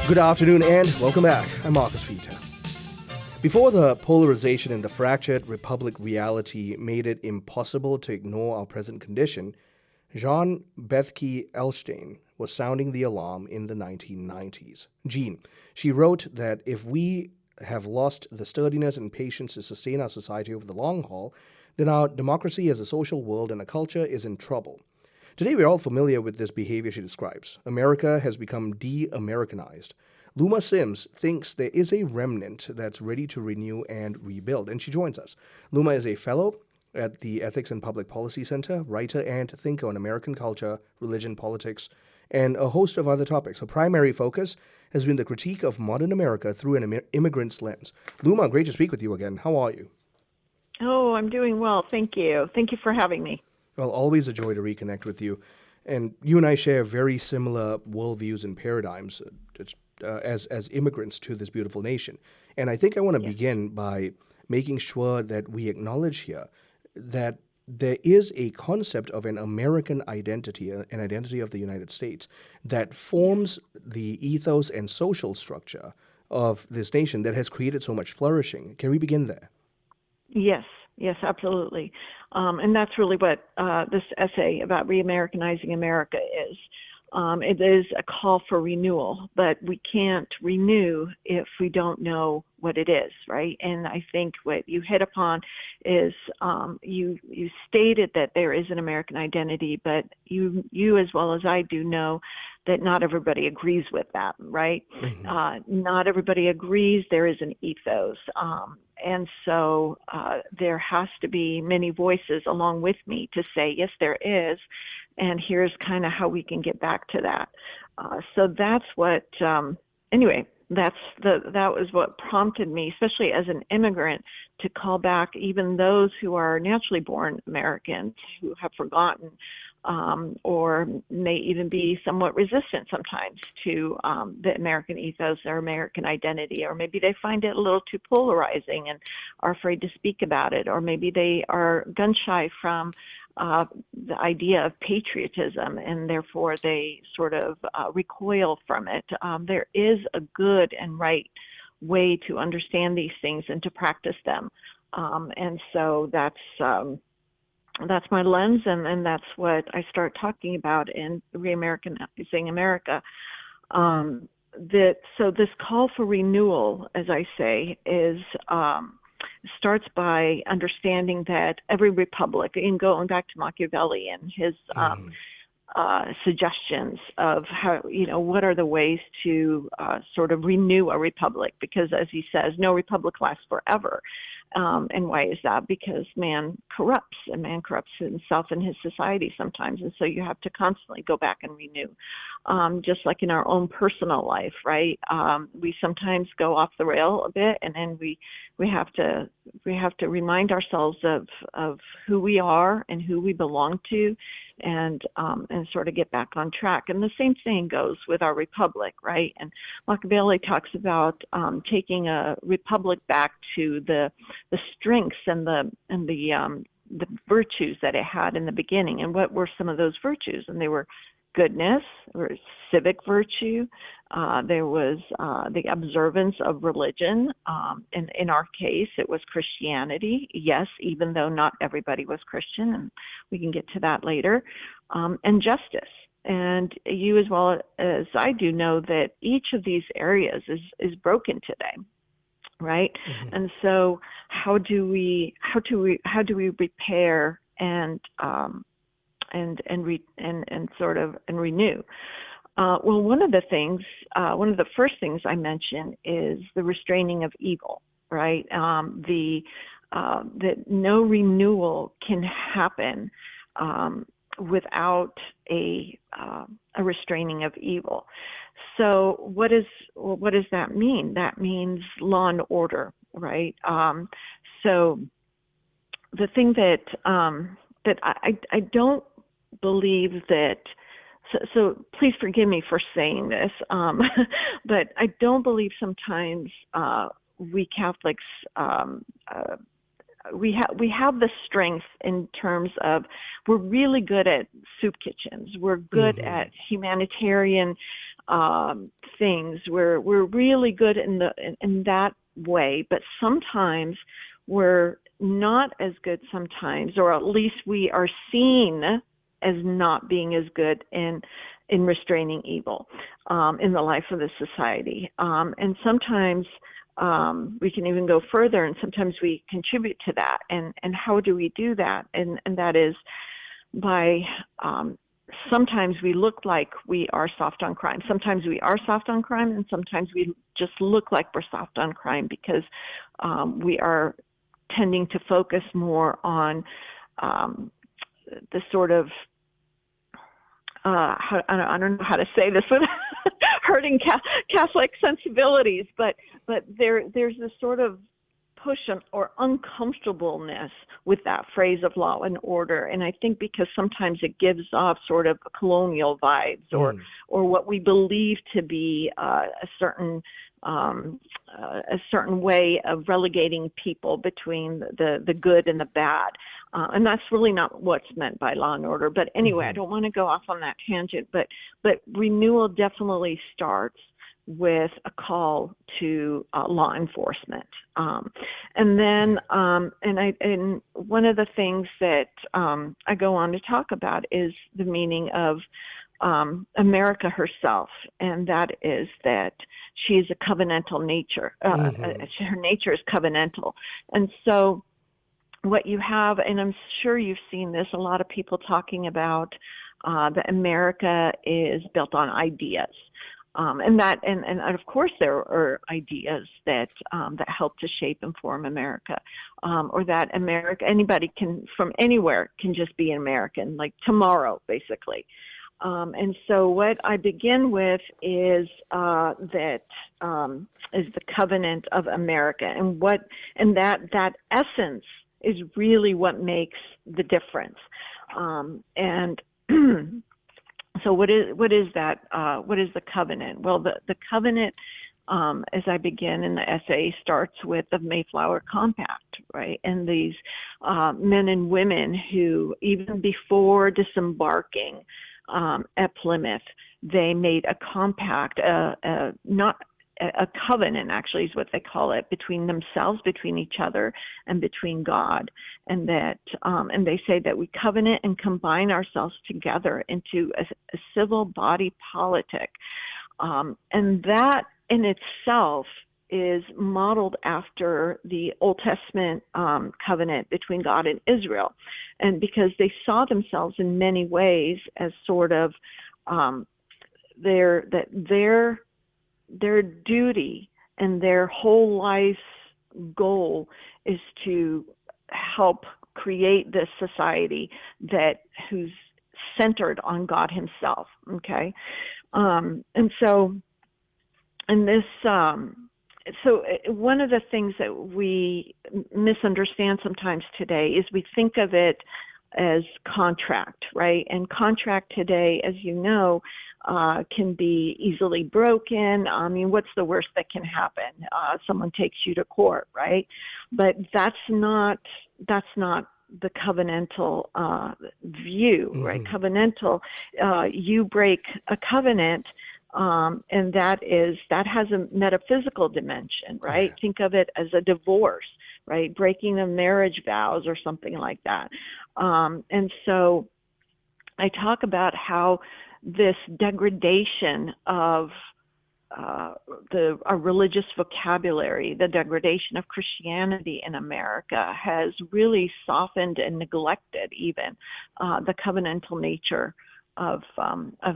Good afternoon and welcome back. I'm Marcus Peter. Before the polarization and the fractured republic reality made it impossible to ignore our present condition, Jean Bethke Elshtain was sounding the alarm in the 1990s. Jean, she wrote that if we have lost the sturdiness and patience to sustain our society over the long haul, then our democracy as a social world and a culture is in trouble. Today we're all familiar with this behavior she describes. America has become de-Americanized. Luma Simms thinks there is a remnant that's ready to renew and rebuild, and she joins us. Luma is a fellow at the Ethics and Public Policy Center, writer and thinker on American culture, religion, politics, and a host of other topics. Her primary focus has been the critique of modern America through an immigrant's lens. Luma, great to speak with you again. How are you? Oh, I'm doing well. Thank you. Thank you for having me. Well, always a joy to reconnect with you. And you and I share very similar worldviews and paradigms as immigrants to this beautiful nation. And I think I want to begin by making sure that we acknowledge here that there is a concept of an American identity, an identity of the United States, that forms the ethos and social structure of this nation that has created so much flourishing. Can we begin there? Yes, absolutely. And that's really what this essay about Re-Americanizing America is. It is a call for renewal, but we can't renew if we don't know what it is, right? And I think what you hit upon is you stated that there is an American identity, but you as well as I do know that not everybody agrees with that, right? Mm-hmm. Not everybody agrees there is an ethos. And so there has to be many voices along with me to say, yes, there is, and here's kind of how we can get back to that. So that's what, anyway, that was what prompted me, especially as an immigrant, to call back even those who are naturally born Americans who have forgotten or may even be somewhat resistant sometimes to the American ethos or American identity, or maybe they find it a little too polarizing and are afraid to speak about it, or maybe they are gun-shy from the idea of patriotism, and therefore they sort of recoil from it. There is a good and right way to understand these things and to practice them. And so that's my lens, and that's what I start talking about in Re-Americanizing America. So this call for renewal, as I say, is starts by understanding that every republic, and going back to Machiavelli and his suggestions of how, what are the ways to sort of renew a republic, because as he says, no republic lasts forever. And why is that? Because man corrupts, and man corrupts himself and his society sometimes. And so you have to constantly go back and renew. Just like in our own personal life, right? We sometimes go off the rail a bit, and then we have to remind ourselves of who we are and who we belong to, and sort of get back on track. And the same thing goes with our republic, right? And Machiavelli talks about taking a republic back to the strengths and the virtues that it had in the beginning. And what were some of those virtues? And they were goodness, or civic virtue. There was the observance of religion. In our case, it was Christianity. Yes, even though not everybody was Christian, and we can get to that later. And justice. And you, as well as I do, know that each of these areas is broken today, right? Mm-hmm. And so, how do we repair and renew? Well, one of the first things I mention is the restraining of evil, right? That no renewal can happen without a restraining of evil. So what does that mean? That means law and order, right? So the thing that I don't believe that. So please forgive me for saying this, but I don't believe sometimes we Catholics we have the strength in terms of we're really good at soup kitchens. We're good at humanitarian things. We're really good in that way, but sometimes we're not as good sometimes, or at least we are seen as not being as good in restraining evil in the life of the society. And sometimes we can even go further, and sometimes we contribute to that. And how do we do that? And that is by sometimes we look like we are soft on crime. Sometimes we are soft on crime, and sometimes we just look like we're soft on crime because we are tending to focus more on the sort of I don't know how to say this without hurting Catholic sensibilities, but there's this sort of push or uncomfortableness with that phrase of law and order, and I think because sometimes it gives off sort of colonial vibes or what we believe to be a certain way of relegating people between the good and the bad. And that's really not what's meant by law and order. But anyway, I don't want to go off on that tangent, but renewal definitely starts with a call to law enforcement. And then, and one of the things that I go on to talk about is the meaning of America herself, and that is that she is a covenantal nature. Her nature is covenantal. And so what you have, and I'm sure you've seen this, a lot of people talking about that America is built on ideas. And of course there are ideas that help to shape and form America, or that anybody from anywhere can just be an American, like tomorrow, basically. And so what I begin with is the covenant of America, and that essence is really what makes the difference. And so what is that? What is the covenant? Well, the covenant, as I begin in the essay, starts with the Mayflower Compact, right? And these men and women who, even before disembarking at Plymouth, they made a compact, not a covenant, actually, is what they call it, between themselves, between each other, and between God, and that, and they say that we covenant and combine ourselves together into a civil body politic, and that in itself is modeled after the Old Testament covenant between God and Israel, and because they saw themselves in many ways as sort of their duty and their whole life's goal is to help create this society who's centered on God Himself. Okay, and so this. So one of the things that we misunderstand sometimes today is we think of it as contract, right? And contract today, as you know, can be easily broken. I mean, what's the worst that can happen? Someone takes you to court, right? But that's not the covenantal view, right? Covenantal, you break a covenant, and that has a metaphysical dimension, right? Yeah. Think of it as a divorce, right? Breaking the marriage vows or something like that. And so I talk about how this degradation of our religious vocabulary, the degradation of Christianity in America has really softened and neglected even the covenantal nature of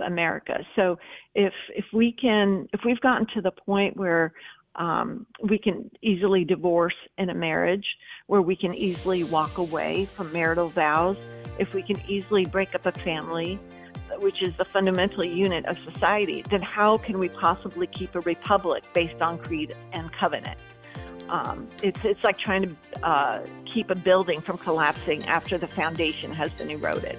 America. So if we've gotten to the point where we can easily divorce in a marriage, where we can easily walk away from marital vows, if we can easily break up a family, which is the fundamental unit of society, then how can we possibly keep a republic based on creed and covenant? It's like trying to keep a building from collapsing after the foundation has been eroded.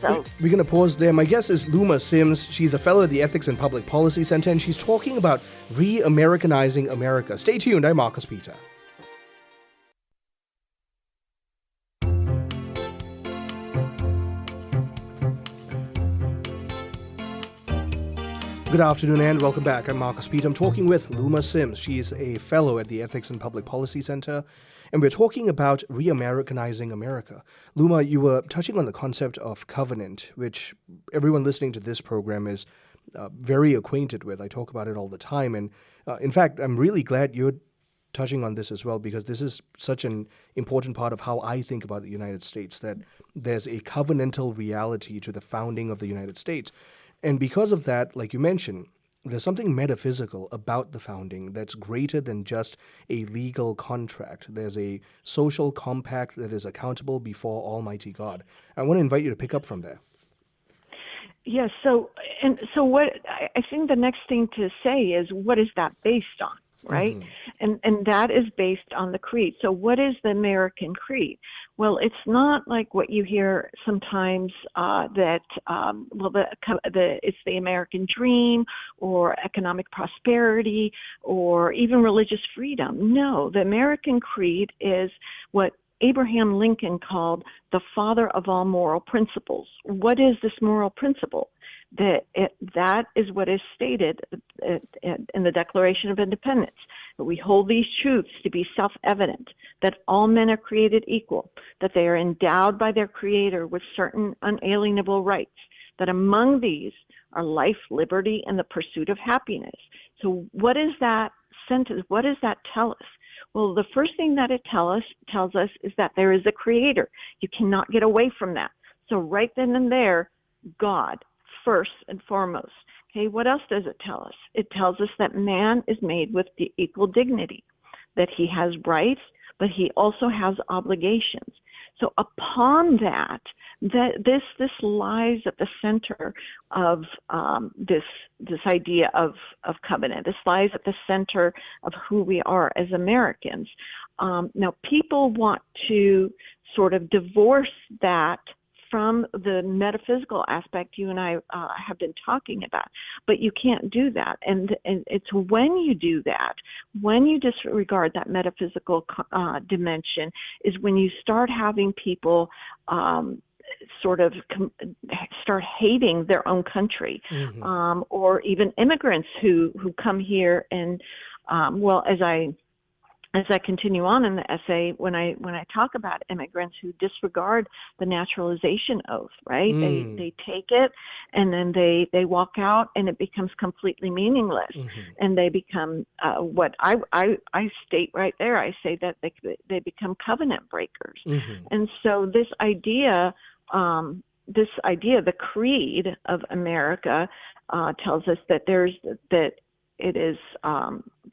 So we're going to pause there. My guest is Luma Simms. She's a fellow at the Ethics and Public Policy Center, and she's talking about Re-Americanizing America. Stay tuned. I'm Marcus Peter. Good afternoon and welcome back. I'm Marcus Peter. I'm talking with Luma Simms. She is a fellow at the Ethics and Public Policy Center, and we're talking about Re-Americanizing America. Luma, you were touching on the concept of covenant, which everyone listening to this program is very acquainted with. I talk about it all the time, and in fact, I'm really glad you're touching on this as well, because this is such an important part of how I think about the United States, that there's a covenantal reality to the founding of the United States. And because of that, like you mentioned, there's something metaphysical about the founding that's greater than just a legal contract. There's a social compact that is accountable before Almighty God. I want to invite you to pick up from there. Yes. So what I think the next thing to say is, what is that based on? Right? Mm-hmm. And that is based on the creed. So what is the American creed? Well, it's not like what you hear sometimes it's the American dream or economic prosperity or even religious freedom. No, the American creed is what Abraham Lincoln called the father of all moral principles. What is this moral principle? That is what is stated in the Declaration of Independence, that we hold these truths to be self-evident, that all men are created equal, that they are endowed by their Creator with certain unalienable rights, that among these are life, liberty, and the pursuit of happiness. So what is that sentence? What does that tell us? Well, the first thing that it tells us is that there is a Creator. You cannot get away from that. So right then and there, God, first and foremost. Okay, what else does it tell us? It tells us that man is made with the equal dignity, that he has rights, but he also has obligations. So upon that this lies at the center of this idea of covenant. This lies at the center of who we are as Americans. Now, people want to sort of divorce that from the metaphysical aspect you and I have been talking about, but you can't do that. And it's when you do that, when you disregard that metaphysical dimension, is when you start having people start hating their own country, mm-hmm. Or even immigrants who come here and, as I continue on in the essay, when I talk about immigrants who disregard the naturalization oath, right? They take it and then they walk out and it becomes completely meaningless, mm-hmm. and they become what I state right there. I say that they become covenant breakers, mm-hmm. and so this idea, the creed of America, tells us that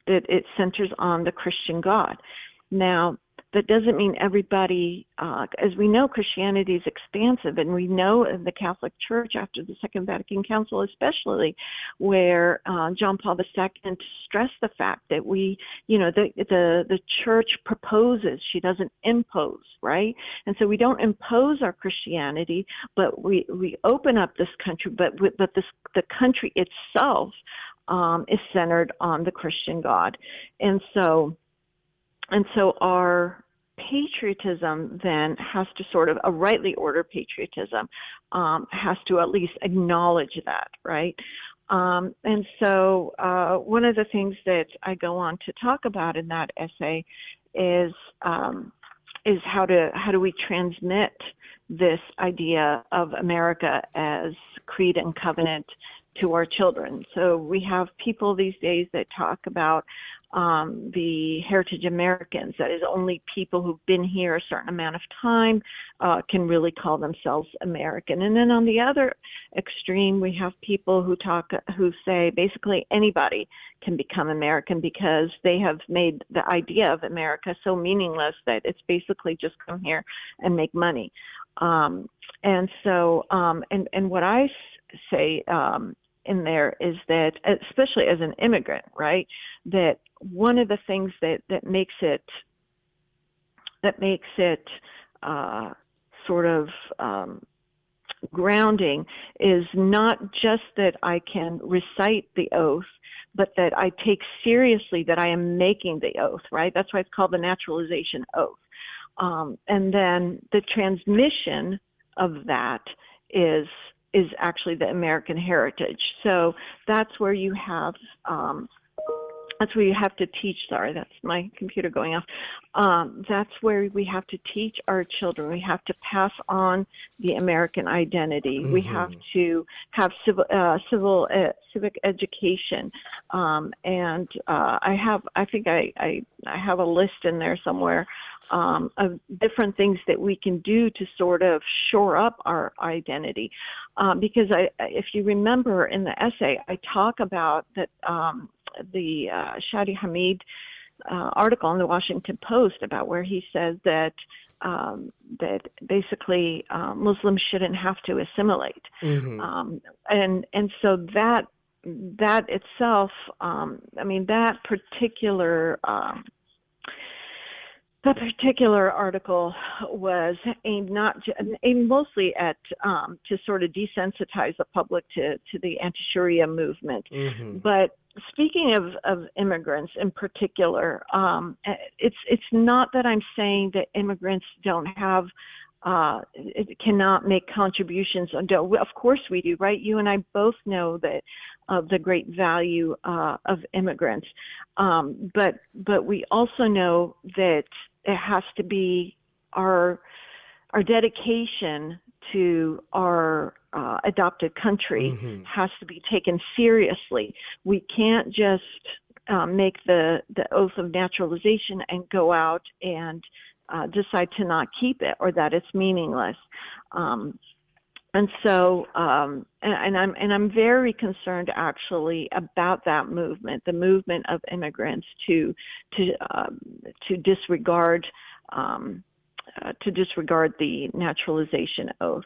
it centers on the Christian God. Now, that doesn't mean everybody, as we know, Christianity is expansive, and we know in the Catholic Church after the Second Vatican Council, especially, where John Paul II stressed the fact that the Church proposes, she doesn't impose, right? And so we don't impose our Christianity, but we open up this country, but the country itself is centered on the Christian God. And so our patriotism then has to a rightly ordered patriotism has to at least acknowledge that, right? And so one of the things that I go on to talk about in that essay is how do we transmit this idea of America as creed and covenant to our children. So we have people these days that talk about the heritage Americans, that is, only people who've been here a certain amount of time can really call themselves American. And then on the other extreme, we have people who say basically anybody can become American, because they have made the idea of America so meaningless that it's basically just come here and make money. And what I say in there is that, especially as an immigrant, right, that one of the things that makes it grounding is not just that I can recite the oath, but that I take seriously that I am making the oath, right? That's why it's called the naturalization oath. And then the transmission of that is is actually the American heritage. So that's where you have to teach. Sorry, that's my computer going off. That's where we have to teach our children. We have to pass on the American identity. Mm-hmm. We have to have civic education. And I have a list in there somewhere of different things that we can do to sort of shore up our identity. Because if you remember in the essay, I talk about that the Shadi Hamid article in the Washington Post about where he says that basically Muslims shouldn't have to assimilate, mm-hmm. And so that itself, that particular article was aimed mostly at to sort of desensitize the public to the anti-Sharia movement, mm-hmm. But speaking of immigrants in particular, it's not that I'm saying that immigrants don't have cannot make contributions. Of course we do, right? You and I both know that the great value of immigrants, but we also know that it has to be our dedication to our adopted country, mm-hmm. has to be taken seriously. We can't just make the oath of naturalization and go out and decide to not keep it, or that it's meaningless. And so, and I'm very concerned actually about that movement, the movement of immigrants to disregard the naturalization oath.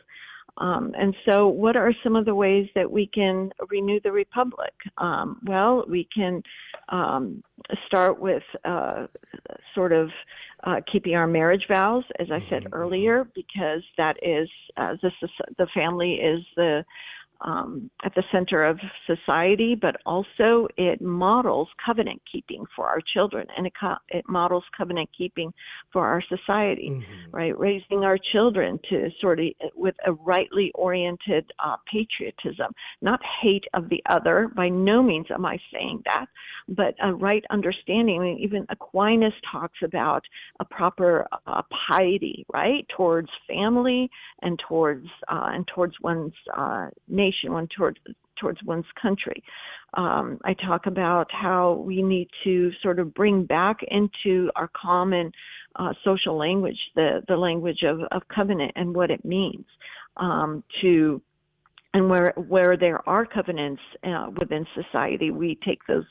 And so what are some of the ways that we can renew the republic? Well, we can start with keeping our marriage vows, as I said earlier, because that is the family is at the center of society, but also it models covenant keeping for our children, and it models covenant keeping for our society, mm-hmm. right? Raising our children to sort of with a rightly oriented patriotism, not hate of the other. By no means am I saying that, but a right understanding. I mean, even Aquinas talks about a proper piety, right, towards family and towards one's nation, towards one's country. I talk about how we need to sort of bring back into our common social language the language of covenant and what it means, and where there are covenants within society, we take those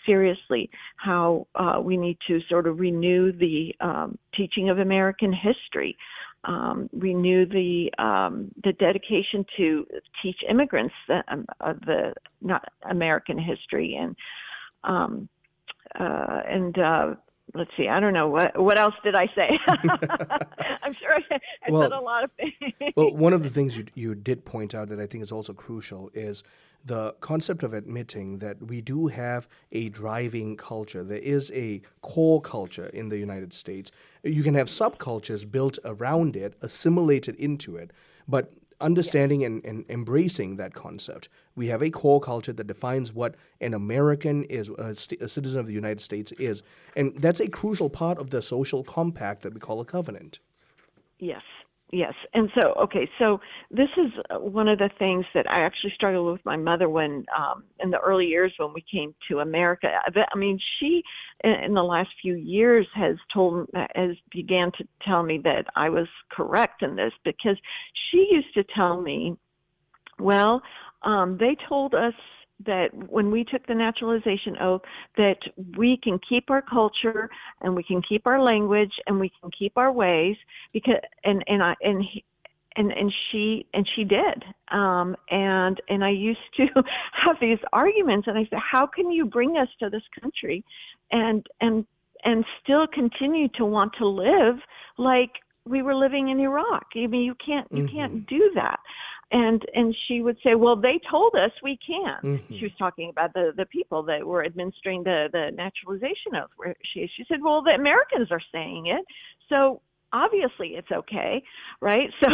seriously. How we need to sort of renew the teaching of American history. Renew the dedication to teach immigrants the not American history, and let's see, I don't know what else did I say. I'm sure I said a lot of things. Well, one of the things you did point out that I think is also crucial is the concept of admitting that we do have a driving culture. There is a core culture in the United States. You can have subcultures built around it, assimilated into it, but understanding and embracing that concept. We have a core culture that defines what an American is, a citizen of the United States is, and that's a crucial part of the social compact that we call a covenant. Yes. And so this is one of the things that I actually struggled with my mother when, in the early years when we came to America. I mean, she, in the last few years, has began to tell me that I was correct in this, because she used to tell me, well, they told us that when we took the naturalization oath, that we can keep our culture and we can keep our language and we can keep our ways, because and she did, and I used to have these arguments, and I said, how can you bring us to this country and still continue to want to live like we were living in Iraq? I mean, you can't do that. And she would say, well, they told us we can. Mm-hmm. She was talking about the people that were administering the naturalization oath. Where she said, well, the Americans are saying it. So obviously it's okay, right? So,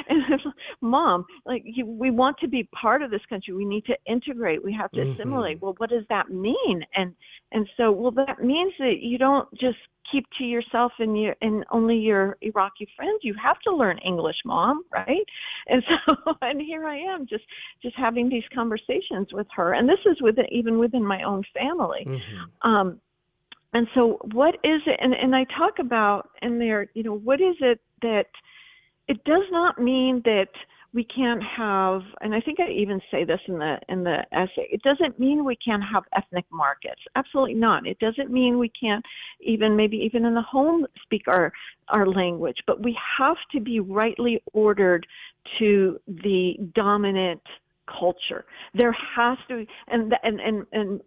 and Mom, we want to be part of this country. We need to integrate. We have to assimilate. Well, what does that mean? And so, well, that means that you don't just keep to yourself and only your Iraqi friends. You have to learn English, Mom, right? And so, and here I am, just having these conversations with her, and this is even within my own family. And so, what is it? And I talk about in there, what is it that it does not mean that we can't have, and I think I even say this in the essay, it doesn't mean we can't have ethnic markets. Absolutely not. It doesn't mean we can't maybe even in the home speak our language, but we have to be rightly ordered to the dominant culture. There has to,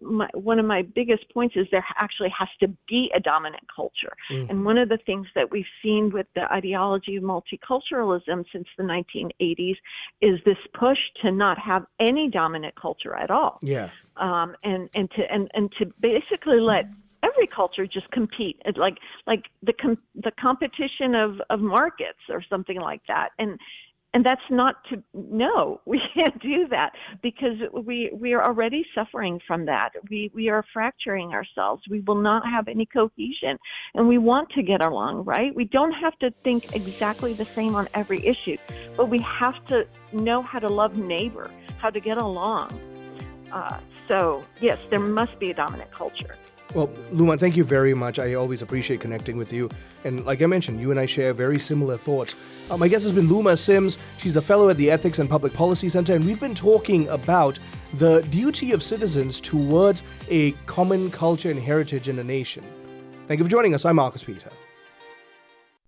one of my biggest points is there actually has to be a dominant culture. And one of the things that we've seen with the ideology of multiculturalism since the 1980s is this push to not have any dominant culture at all. Yeah. And to basically let every culture just compete. It's like the competition of markets or something like that. And that's not no, we can't do that because we are already suffering from that. We are fracturing ourselves. We will not have any cohesion, and we want to get along, right? We don't have to think exactly the same on every issue, but we have to know how to love neighbor, how to get along. So yes, there must be a dominant culture. Well, Luma, thank you very much. I always appreciate connecting with you. And like I mentioned, you and I share very similar thoughts. My guest has been Luma Simms. She's a fellow at the Ethics and Public Policy Center, and we've been talking about the duty of citizens towards a common culture and heritage in a nation. Thank you for joining us. I'm Marcus Peter.